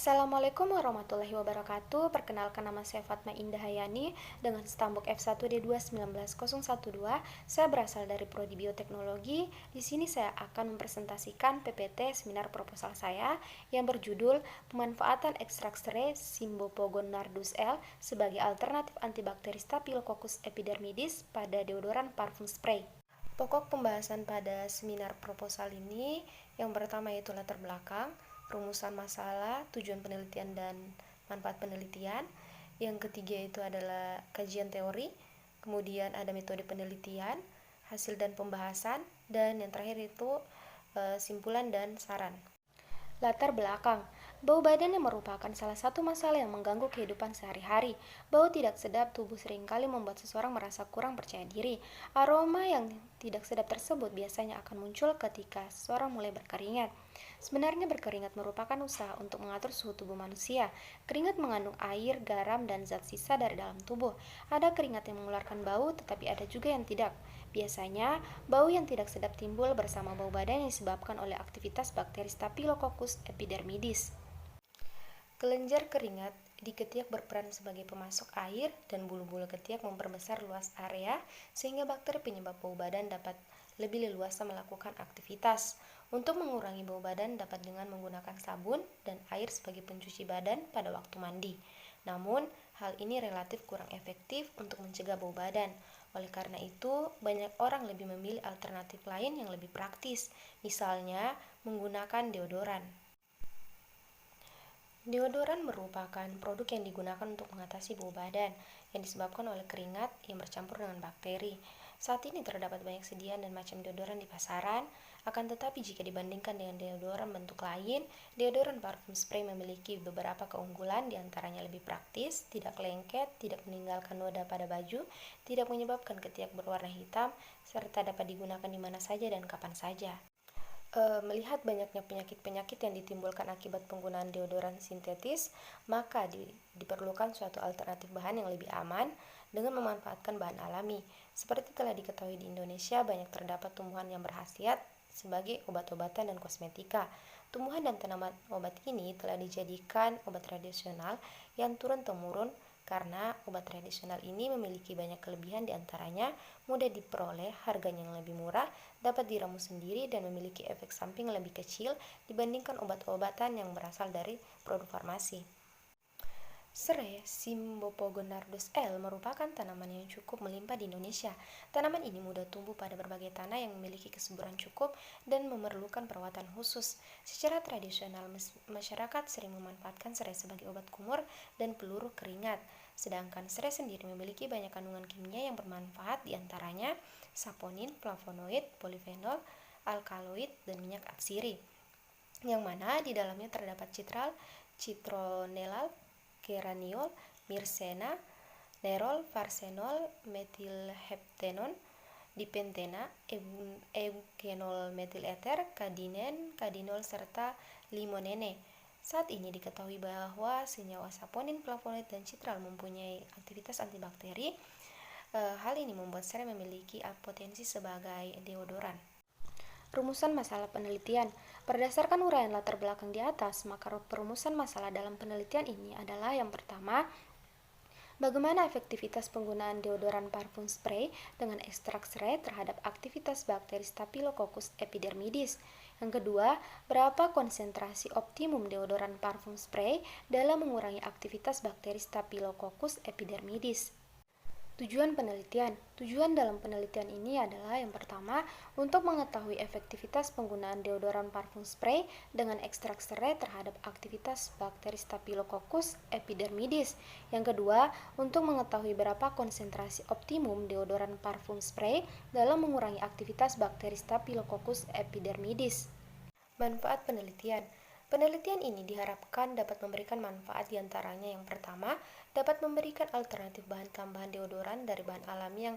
Assalamualaikum warahmatullahi wabarakatuh. Perkenalkan, nama saya Fatma Indah Hayani dengan stambuk F1D2 19012. Saya berasal dari Prodi Bioteknologi. Di sini saya akan mempresentasikan PPT seminar proposal saya yang berjudul Pemanfaatan ekstrak serai Cymbopogon nardus L sebagai alternatif antibakteri Staphylococcus epidermidis pada deodoran parfum spray. Pokok pembahasan pada seminar proposal ini yang pertama yaitu latar belakang, rumusan masalah, tujuan penelitian dan manfaat penelitian. Yang ketiga itu adalah kajian teori, kemudian ada metode penelitian, hasil dan pembahasan, dan yang terakhir itu simpulan dan saran. Latar belakang. Bau badan yang merupakan salah satu masalah yang mengganggu kehidupan sehari-hari. Bau tidak sedap tubuh seringkali membuat seseorang merasa kurang percaya diri. Aroma yang tidak sedap tersebut biasanya akan muncul ketika seseorang mulai berkeringat. Sebenarnya berkeringat merupakan usaha untuk mengatur suhu tubuh manusia. Keringat mengandung air, garam, dan zat sisa dari dalam tubuh. Ada keringat yang mengeluarkan bau, tetapi ada juga yang tidak. Biasanya, bau yang tidak sedap timbul bersama bau badan yang disebabkan oleh aktivitas bakteri Staphylococcus epidermidis. Kelenjar keringat di ketiak berperan sebagai pemasok air dan bulu-bulu ketiak memperbesar luas area sehingga bakteri penyebab bau badan dapat lebih leluasa melakukan aktivitas. Untuk mengurangi bau badan dapat dengan menggunakan sabun dan air sebagai pencuci badan pada waktu mandi. Namun, hal ini relatif kurang efektif untuk mencegah bau badan. Oleh karena itu, banyak orang lebih memilih alternatif lain yang lebih praktis, misalnya menggunakan deodoran. Deodoran merupakan produk yang digunakan untuk mengatasi bau badan yang disebabkan oleh keringat yang bercampur dengan bakteri. Saat ini terdapat banyak sediaan dan macam deodoran di pasaran, akan tetapi jika dibandingkan dengan deodoran bentuk lain, deodoran parfum spray memiliki beberapa keunggulan, diantaranya lebih praktis, tidak lengket, tidak meninggalkan noda pada baju, tidak menyebabkan ketiak berwarna hitam, serta dapat digunakan di mana saja dan kapan saja. Melihat banyaknya penyakit-penyakit yang ditimbulkan akibat penggunaan deodoran sintetis, maka diperlukan suatu alternatif bahan yang lebih aman dengan memanfaatkan bahan alami. Seperti telah diketahui di Indonesia, banyak terdapat tumbuhan yang berkhasiat sebagai obat-obatan dan kosmetika. Tumbuhan dan tanaman obat ini telah dijadikan obat tradisional yang turun-temurun karena obat tradisional ini memiliki banyak kelebihan, diantaranya mudah diperoleh, harganya yang lebih murah, dapat diramu sendiri, dan memiliki efek samping lebih kecil dibandingkan obat-obatan yang berasal dari produk farmasi. Serai Cymbopogon nardus L merupakan tanaman yang cukup melimpah di Indonesia. Tanaman ini mudah tumbuh pada berbagai tanah yang memiliki kesuburan cukup dan memerlukan perawatan khusus. Secara tradisional, masyarakat sering memanfaatkan serai sebagai obat kumur dan peluru keringat. Sedangkan serai sendiri memiliki banyak kandungan kimia yang bermanfaat, diantaranya saponin, flavonoid, polifenol, alkaloid, dan minyak atsiri, yang mana di dalamnya terdapat citronellal, geraniol, myrcena, nerol, farsenol, metilheptenon, dipentena, eugenol metileter, kadinol, serta limonene. Saat ini diketahui bahwa senyawa saponin, flavonoid, dan citral mempunyai aktivitas antibakteri. Hal ini membuat serai memiliki potensi sebagai deodoran. Rumusan masalah penelitian. Berdasarkan uraian latar belakang di atas, maka perumusan masalah dalam penelitian ini adalah yang pertama, bagaimana efektivitas penggunaan deodoran parfum spray dengan ekstrak serai terhadap aktivitas bakteri Staphylococcus epidermidis. Yang kedua, berapa konsentrasi optimum deodoran parfum spray dalam mengurangi aktivitas bakteri Staphylococcus epidermidis. Tujuan penelitian. Tujuan dalam penelitian ini adalah yang pertama, untuk mengetahui efektivitas penggunaan deodoran parfum spray dengan ekstrak serai terhadap aktivitas bakteri Staphylococcus epidermidis. Yang kedua, untuk mengetahui berapa konsentrasi optimum deodoran parfum spray dalam mengurangi aktivitas bakteri Staphylococcus epidermidis. Manfaat penelitian. Penelitian ini diharapkan dapat memberikan manfaat, diantaranya yang pertama, dapat memberikan alternatif bahan tambahan deodoran dari bahan alami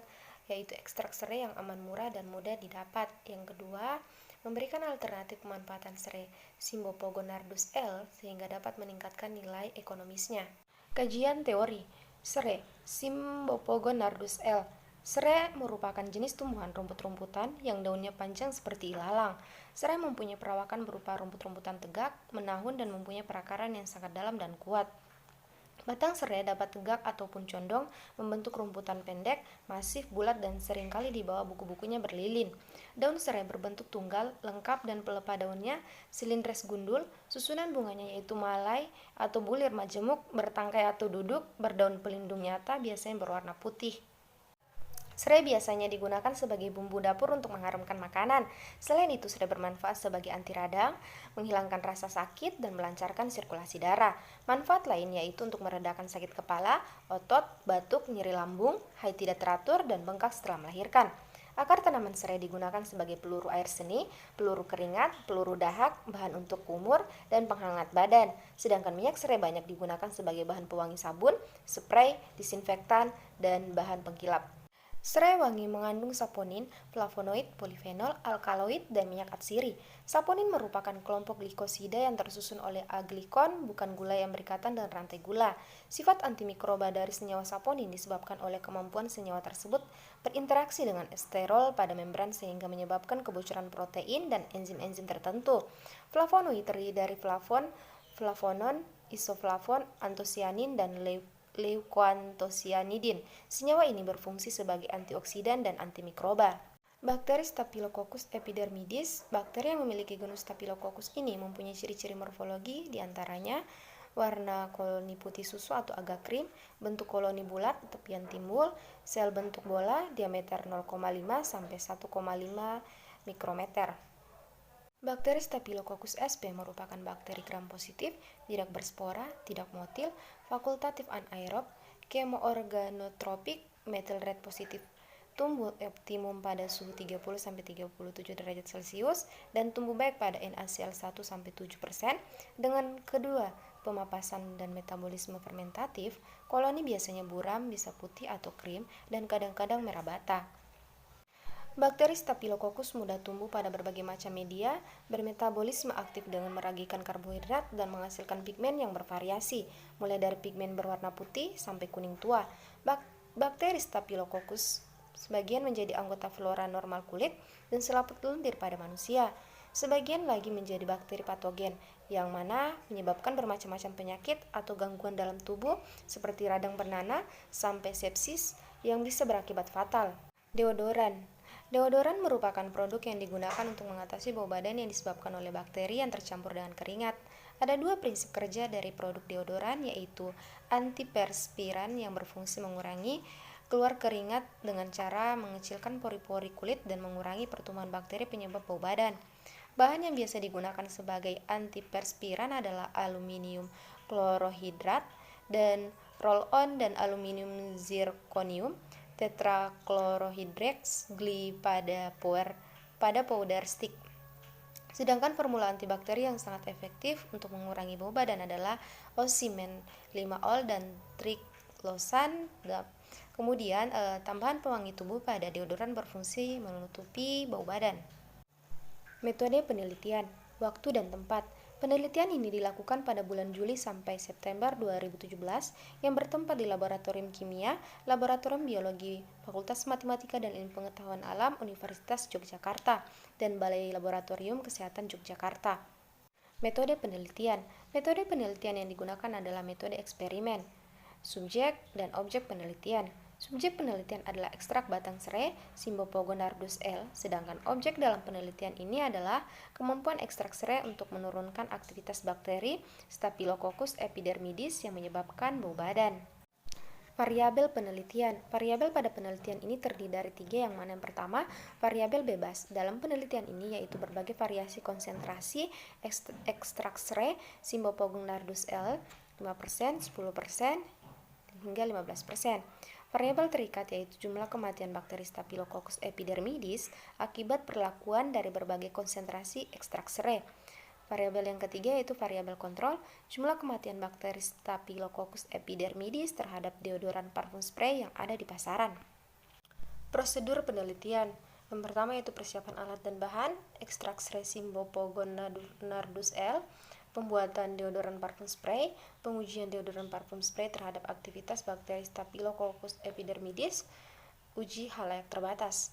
yaitu ekstrak serai yang aman, murah, dan mudah didapat. Yang kedua, memberikan alternatif pemanfaatan serai Cymbopogon nardus L sehingga dapat meningkatkan nilai ekonomisnya. Kajian teori. Serai Cymbopogon nardus L Serai merupakan jenis tumbuhan rumput-rumputan yang daunnya panjang seperti ilalang. Serai mempunyai perawakan berupa rumput-rumputan tegak, menahun, dan mempunyai perakaran yang sangat dalam dan kuat. Batang serai dapat tegak ataupun condong, membentuk rumputan pendek, masif, bulat, dan seringkali di bawah buku-bukunya berlilin. Daun serai berbentuk tunggal, lengkap, dan pelepah daunnya silindris gundul. Susunan bunganya yaitu malai atau bulir majemuk, bertangkai atau duduk, berdaun pelindung nyata, biasanya berwarna putih. Serai biasanya digunakan sebagai bumbu dapur untuk mengharumkan makanan. Selain itu, serai bermanfaat sebagai anti radang, menghilangkan rasa sakit, dan melancarkan sirkulasi darah. Manfaat lain yaitu untuk meredakan sakit kepala, otot, batuk, nyeri lambung, haid tidak teratur, dan bengkak setelah melahirkan. Akar tanaman serai digunakan sebagai peluru air seni, peluru keringat, peluru dahak, bahan untuk kumur, dan penghangat badan. Sedangkan minyak serai banyak digunakan sebagai bahan pewangi sabun, spray, disinfektan, dan bahan pengkilap. Serai wangi mengandung saponin, flavonoid, polifenol, alkaloid, dan minyak atsiri. Saponin merupakan kelompok glikosida yang tersusun oleh aglikon, bukan gula yang berikatan dengan rantai gula. Sifat antimikroba dari senyawa saponin disebabkan oleh kemampuan senyawa tersebut berinteraksi dengan esterol pada membran sehingga menyebabkan kebocoran protein dan enzim-enzim tertentu. Flavonoid terdiri dari flavon, flavonon, isoflavon, antosianin, dan leukoantosianidin. Senyawa ini berfungsi sebagai antioksidan dan antimikroba. Bakteri Staphylococcus epidermidis. Bakteri yang memiliki genus Staphylococcus ini mempunyai ciri-ciri morfologi, diantaranya warna koloni putih susu atau agak krim, bentuk koloni bulat, tepian timbul, sel bentuk bola, diameter 0,5 sampai 1,5 mikrometer. Bakteri Staphylococcus sp merupakan bakteri gram positif, tidak berspora, tidak motil, fakultatif anaerob, kemoorganotropik, methyl red positif. Tumbuh optimum pada suhu 30-37 derajat Celcius dan tumbuh baik pada NaCl 1-7%. Dengan kedua pemapasan dan metabolisme fermentatif, koloni biasanya buram, bisa putih atau krim, dan kadang-kadang merah bata. Bakteri Staphylococcus mudah tumbuh pada berbagai macam media, bermetabolisme aktif dengan meragikan karbohidrat dan menghasilkan pigmen yang bervariasi, mulai dari pigmen berwarna putih sampai kuning tua. Bakteri Staphylococcus sebagian menjadi anggota flora normal kulit dan selaput lendir pada manusia. Sebagian lagi menjadi bakteri patogen, yang mana menyebabkan bermacam-macam penyakit atau gangguan dalam tubuh seperti radang bernanah sampai sepsis yang bisa berakibat fatal. Deodoran. Deodoran merupakan produk yang digunakan untuk mengatasi bau badan yang disebabkan oleh bakteri yang tercampur dengan keringat. Ada dua prinsip kerja dari produk deodoran, yaitu antiperspiran yang berfungsi mengurangi keluar keringat dengan cara mengecilkan pori-pori kulit dan mengurangi pertumbuhan bakteri penyebab bau badan. Bahan yang biasa digunakan sebagai antiperspiran adalah aluminium klorohidrat dan roll-on dan aluminium zirconium tetraklorohydrex gli pada powder stick. Sedangkan formula antibakteri yang sangat efektif untuk mengurangi bau badan adalah oximen 5-ol dan triclosan. Kemudian tambahan pewangi tubuh pada deodoran berfungsi menutupi bau badan. Metode penelitian, waktu dan tempat. Penelitian ini dilakukan pada bulan Juli sampai September 2017 yang bertempat di Laboratorium Kimia, Laboratorium Biologi, Fakultas Matematika dan Ilmu Pengetahuan Alam Universitas Yogyakarta, dan Balai Laboratorium Kesehatan Yogyakarta. Metode penelitian. Metode penelitian yang digunakan adalah metode eksperimen. Subjek dan objek penelitian. Subjek penelitian adalah ekstrak batang serai Symbopogonardus L, sedangkan objek dalam penelitian ini adalah kemampuan ekstrak serai untuk menurunkan aktivitas bakteri Staphylococcus epidermidis yang menyebabkan bau badan. Variabel penelitian. Variabel pada penelitian ini terdiri dari 3, yang mana yang pertama, variabel bebas. Dalam penelitian ini yaitu berbagai variasi konsentrasi ekstrak serai Symbopogonardus L, 5%, 10%, hingga 15%. Variabel terikat yaitu jumlah kematian bakteri Staphylococcus epidermidis akibat perlakuan dari berbagai konsentrasi ekstrak serai. Variabel yang ketiga yaitu variabel kontrol, jumlah kematian bakteri Staphylococcus epidermidis terhadap deodoran parfum spray yang ada di pasaran. Prosedur penelitian. Yang pertama yaitu persiapan alat dan bahan, ekstrak serai Symbopogonardus L, pembuatan deodoran parfum spray, pengujian deodoran parfum spray terhadap aktivitas bakteri Staphylococcus epidermidis, Uji halayak terbatas.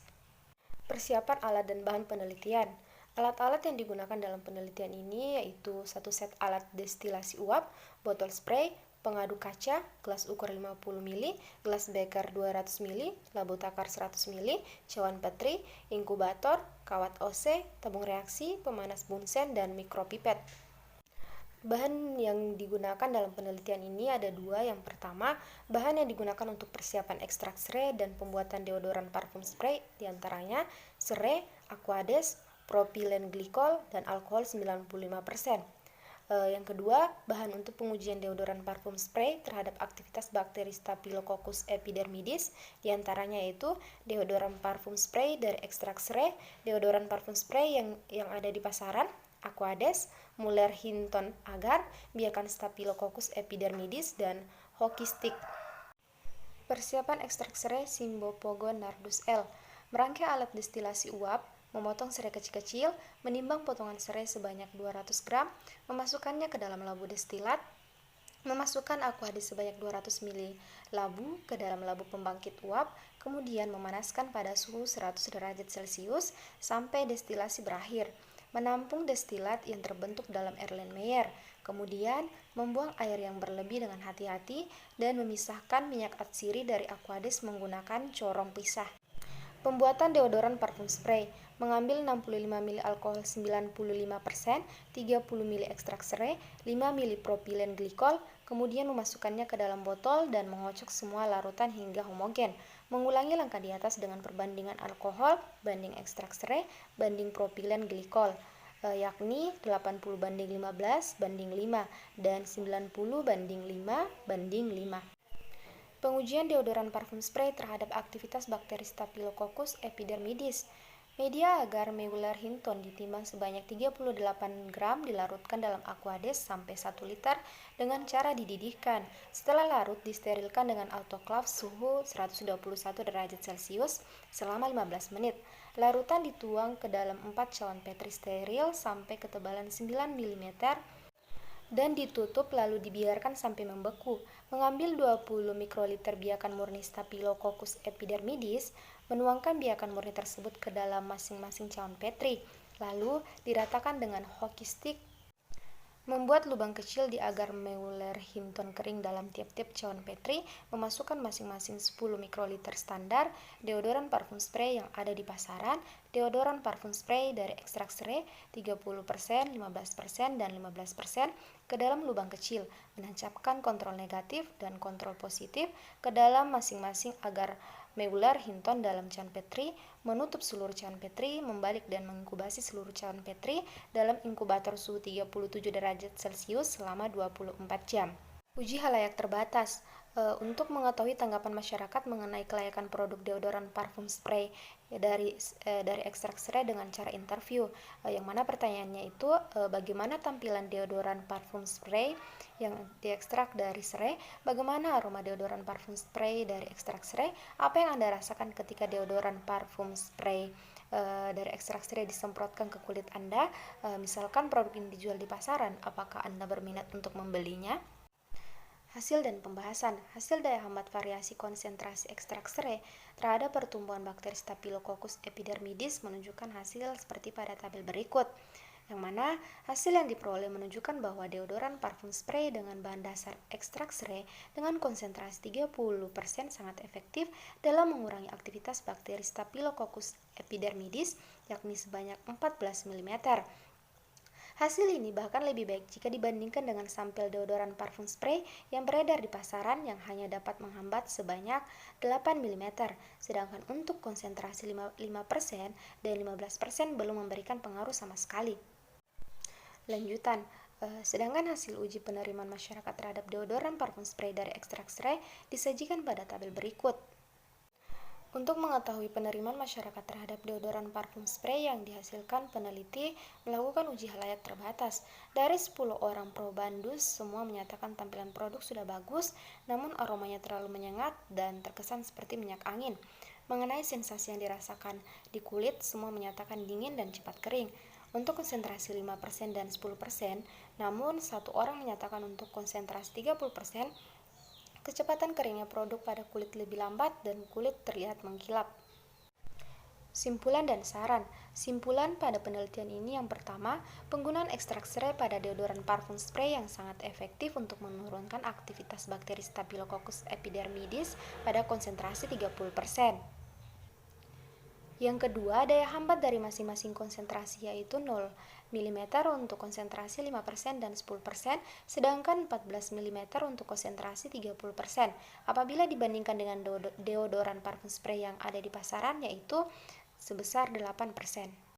Persiapan alat dan bahan penelitian. Alat-alat yang digunakan dalam penelitian ini yaitu satu set alat destilasi uap, botol spray, pengadu kaca, gelas ukur 50 ml, gelas beker 200 ml, labu takar 100 ml, cawan petri, inkubator, kawat OC, tabung reaksi, pemanas bunsen, dan mikropipet. Bahan yang digunakan dalam penelitian ini ada dua. Yang pertama, bahan yang digunakan untuk persiapan ekstrak serai dan pembuatan deodoran parfum spray, diantaranya serai, aquades, propilen glikol, dan alkohol 95%. Yang kedua, bahan untuk pengujian deodoran parfum spray terhadap aktivitas bakteri Staphylococcus epidermidis, diantaranya yaitu deodoran parfum spray dari ekstrak serai, deodoran parfum spray yang ada di pasaran, aquades, Muller Hinton agar, biakan Staphylococcus epidermidis, dan hockey stick. Persiapan ekstrak serai Cymbopogon nardus L. Merangkai alat destilasi uap, memotong serai kecil-kecil, menimbang potongan serai sebanyak 200 gram, memasukkannya ke dalam labu destilat, memasukkan aquades sebanyak 200 ml labu ke dalam labu pembangkit uap, kemudian memanaskan pada suhu 100 derajat Celcius sampai destilasi berakhir. Menampung destilat yang terbentuk dalam Erlenmeyer, kemudian membuang air yang berlebih dengan hati-hati dan memisahkan minyak atsiri dari aquades menggunakan corong pisah. Pembuatan deodoran parfum spray. Mengambil 65 ml alkohol 95%, 30 ml ekstrak serai, 5 ml propilen glikol, kemudian memasukkannya ke dalam botol dan mengocok semua larutan hingga homogen. Mengulangi langkah di atas dengan perbandingan alkohol banding ekstrak serai banding propilen glikol, yakni 80 banding 15 banding 5 dan 90 banding 5 banding 5. Pengujian deodoran parfum spray terhadap aktivitas bakteri Staphylococcus epidermidis. Media agar Muller Hinton ditimbang sebanyak 38 gram dilarutkan dalam aquades sampai 1 liter dengan cara dididihkan. Setelah larut, disterilkan dengan autoclave suhu 121 derajat Celcius selama 15 menit. Larutan dituang ke dalam 4 cawan petri steril sampai ketebalan 9 mm dan ditutup lalu dibiarkan sampai membeku. Mengambil 20 mikroliter biakan murni Staphylococcus epidermidis, menuangkan biakan murni tersebut ke dalam masing-masing cawan petri, lalu diratakan dengan hockey stick. Membuat lubang kecil di agar Muller Hinton kering dalam tiap-tiap cawan petri, memasukkan masing-masing 10 mikroliter standar deodoran parfum spray yang ada di pasaran, deodoran parfum spray dari ekstrak serai 30%, 15%, dan 15% ke dalam lubang kecil, menancapkan kontrol negatif dan kontrol positif ke dalam masing-masing agar Muller Hinton dalam cawan petri, menutup seluruh cawan petri, membalik dan menginkubasi seluruh cawan petri dalam inkubator suhu 37 derajat Celcius selama 24 jam. Uji halayak terbatas. Untuk mengetahui tanggapan masyarakat mengenai kelayakan produk deodoran parfum spray dari ekstrak serai dengan cara interview, yang mana pertanyaannya itu bagaimana tampilan deodoran parfum spray yang diekstrak dari serai, bagaimana aroma deodoran parfum spray dari ekstrak serai, apa yang Anda rasakan ketika deodoran parfum spray dari ekstrak serai disemprotkan ke kulit Anda, misalkan produk ini dijual di pasaran, apakah Anda berminat untuk membelinya? Hasil dan pembahasan. Hasil daya hambat variasi konsentrasi ekstrak serai terhadap pertumbuhan bakteri Staphylococcus epidermidis menunjukkan hasil seperti pada tabel berikut, yang mana hasil yang diperoleh menunjukkan bahwa deodoran parfum spray dengan bahan dasar ekstrak serai dengan konsentrasi 30% sangat efektif dalam mengurangi aktivitas bakteri Staphylococcus epidermidis, yakni sebanyak 14 mm. Hasil ini bahkan lebih baik jika dibandingkan dengan sampel deodoran parfum spray yang beredar di pasaran yang hanya dapat menghambat sebanyak 8 mm, sedangkan untuk konsentrasi 5% dan 15% belum memberikan pengaruh sama sekali. Lanjutan, sedangkan hasil uji penerimaan masyarakat terhadap deodoran parfum spray dari ekstrak serai disajikan pada tabel berikut. Untuk mengetahui penerimaan masyarakat terhadap deodoran parfum spray yang dihasilkan peneliti melakukan uji halayak terbatas. Dari 10 orang probandus, semua menyatakan tampilan produk sudah bagus, namun aromanya terlalu menyengat dan terkesan seperti minyak angin. Mengenai sensasi yang dirasakan di kulit, semua menyatakan dingin dan cepat kering. Untuk konsentrasi 5% dan 10%, namun satu orang menyatakan untuk konsentrasi 30%, kecepatan keringnya produk pada kulit lebih lambat, dan kulit terlihat mengkilap. Simpulan dan saran. Simpulan pada penelitian ini yang pertama, penggunaan ekstrak serai pada deodoran parfum spray yang sangat efektif untuk menurunkan aktivitas bakteri Staphylococcus epidermidis pada konsentrasi 30%. Yang kedua, daya hambat dari masing-masing konsentrasi yaitu 0 mm untuk konsentrasi 5% dan 10%, sedangkan 14 mm untuk konsentrasi 30%. Apabila dibandingkan dengan deodoran parfum spray yang ada di pasaran yaitu sebesar 8%.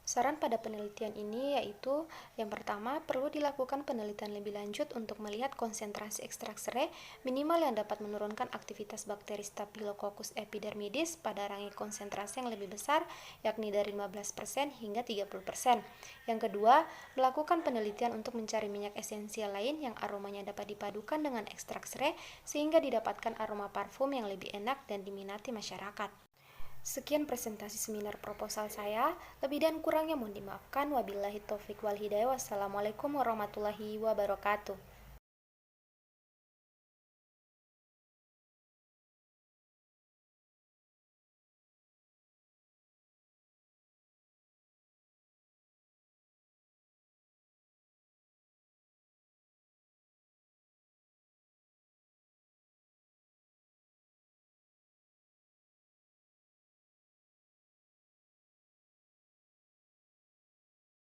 Saran pada penelitian ini yaitu, yang pertama, perlu dilakukan penelitian lebih lanjut untuk melihat konsentrasi ekstrak serai minimal yang dapat menurunkan aktivitas bakteri Staphylococcus epidermidis pada range konsentrasi yang lebih besar, yakni dari 15% hingga 30%. Yang kedua, melakukan penelitian untuk mencari minyak esensial lain yang aromanya dapat dipadukan dengan ekstrak serai sehingga didapatkan aroma parfum yang lebih enak dan diminati masyarakat. Sekian presentasi seminar proposal saya. Lebih dan kurangnya mohon dimaafkan. Wabillahi taufiq wal hidayah. Wassalamualaikum warahmatullahi wabarakatuh.